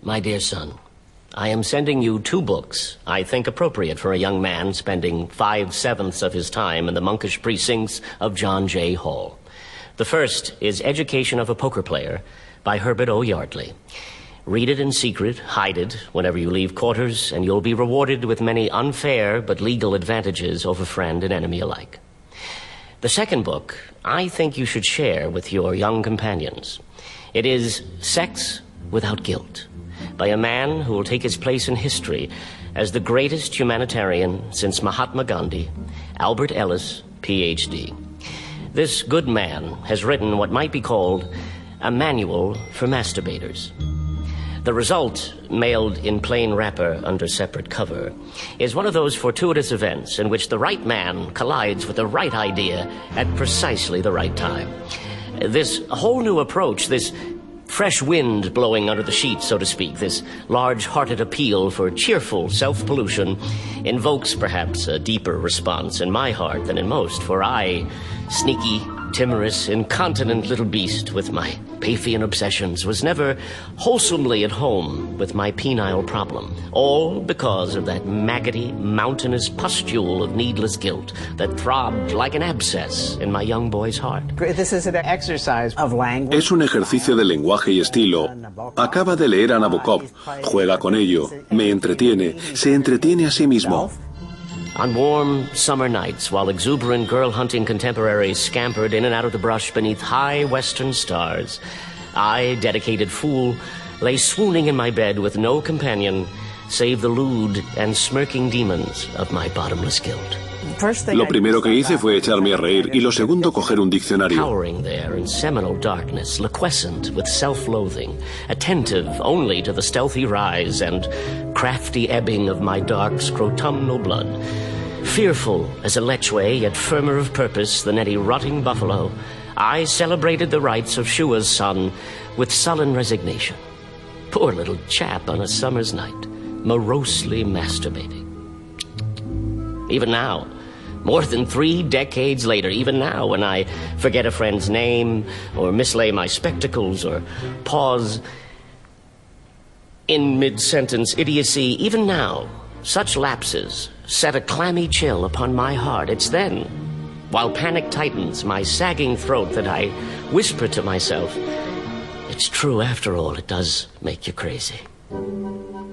My dear son, I am sending you 2 books I think appropriate for a young man spending 5/7 of his time in the monkish precincts of John J. Hall. The first is Education of a Poker Player by Herbert O. Yardley. Read it in secret, hide it whenever you leave quarters, and you'll be rewarded with many unfair but legal advantages over friend and enemy alike. The second book I think you should share with your young companions. It is Sex Without Guilt, by a man who will take his place in history as the greatest humanitarian since Mahatma Gandhi, Albert Ellis, Ph.D. This good man has written what might be called a manual for masturbators. The result, mailed in plain wrapper under separate cover, is one of those fortuitous events in which the right man collides with the right idea at precisely the right time. This whole new approach, this fresh wind blowing under the sheets, so to speak, this large-hearted appeal for cheerful self-pollution invokes perhaps a deeper response in my heart than in most, for I, sneaky, timorous, incontinent little beast with my Paphian obsessions, was never wholesomely at home with my penile problem, all because of that maggoty, mountainous pustule of needless guilt that throbbed like an abscess in my young boy's heart. This is an exercise of language. Es un ejercicio de lenguaje y estilo. Acaba de leer a Nabokov, juega con ello, me entretiene, se entretiene a sí mismo. On warm summer nights, while exuberant girl-hunting contemporaries scampered in and out of the brush beneath high western stars, I, dedicated fool, lay swooning in my bed with no companion save the lewd and smirking demons of my bottomless guilt. Lo primero que hice fue echarme a reír y lo segundo coger un diccionario. Cowering there in seminal darkness, liquescent with self-loathing, attentive only to the stealthy rise and crafty ebbing of my dark scrotumnal blood, fearful as a lechwe, yet firmer of purpose than any rotting buffalo, I celebrated the rights of Shua's son with sullen resignation. Poor little chap on a summer's night, morosely masturbating. Even now, more than 3 decades later, even now, when I forget a friend's name, or mislay my spectacles, or pause in mid-sentence idiocy, even now, such lapses set a clammy chill upon my heart. It's then, while panic tightens my sagging throat, that I whisper to myself, it's true after all, it does make you crazy.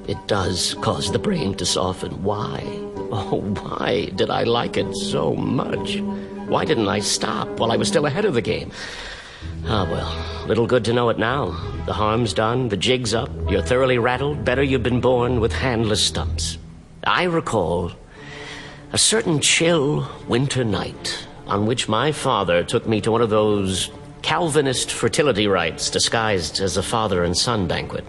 It does cause the brain to soften. Why? Oh, why did I like it so much? Why didn't I stop while I was still ahead of the game? Ah, well, little good to know it now. The harm's done, the jig's up, you're thoroughly rattled, better you've been born with handless stumps. I recall a certain chill winter night on which my father took me to one of those Calvinist fertility rites disguised as a father and son banquet.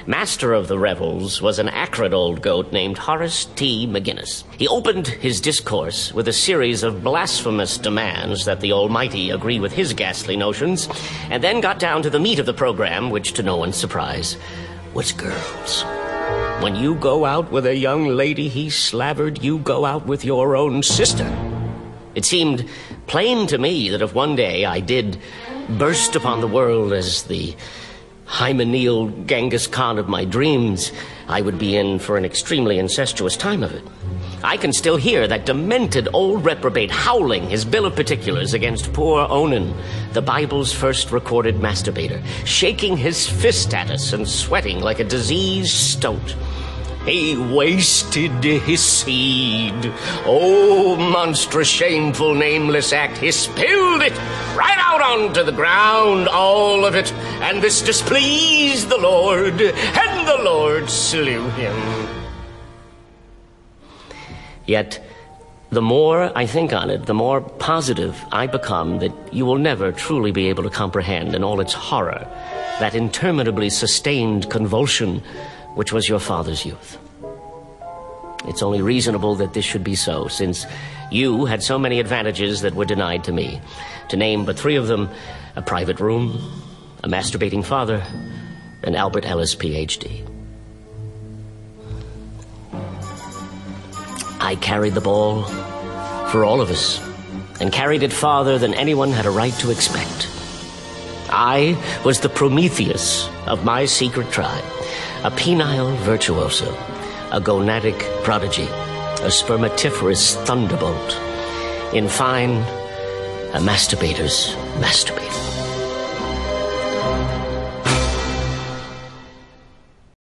Master of the revels was an acrid old goat named Horace T. McGinnis. He opened his discourse with a series of blasphemous demands that the Almighty agree with his ghastly notions, and then got down to the meat of the program, which, to no one's surprise, was girls. When you go out with a young lady, he slavered, you go out with your own sister. It seemed plain to me that if one day I did burst upon the world as the hymeneal Genghis Khan of my dreams, I would be in for an extremely incestuous time of it. I can still hear that demented old reprobate howling his bill of particulars against poor Onan, the Bible's first recorded masturbator, shaking his fist at us and sweating like a diseased stoat. He wasted his seed. Oh, monstrous, shameful, nameless act. He spilled it right out onto the ground, all of it. And this displeased the Lord, and the Lord slew him. Yet, the more I think on it, the more positive I become that you will never truly be able to comprehend in all its horror that interminably sustained convulsion which was your father's youth. It's only reasonable that this should be so, since you had so many advantages that were denied to me. To name but 3 of them, a private room, a masturbating father, and Albert Ellis, Ph.D. I carried the ball for all of us, and carried it farther than anyone had a right to expect. I was the Prometheus of my secret tribe, A penile virtuoso, a gonadic prodigy, a spermatiferous thunderbolt. In fine, a masturbator's masturbator.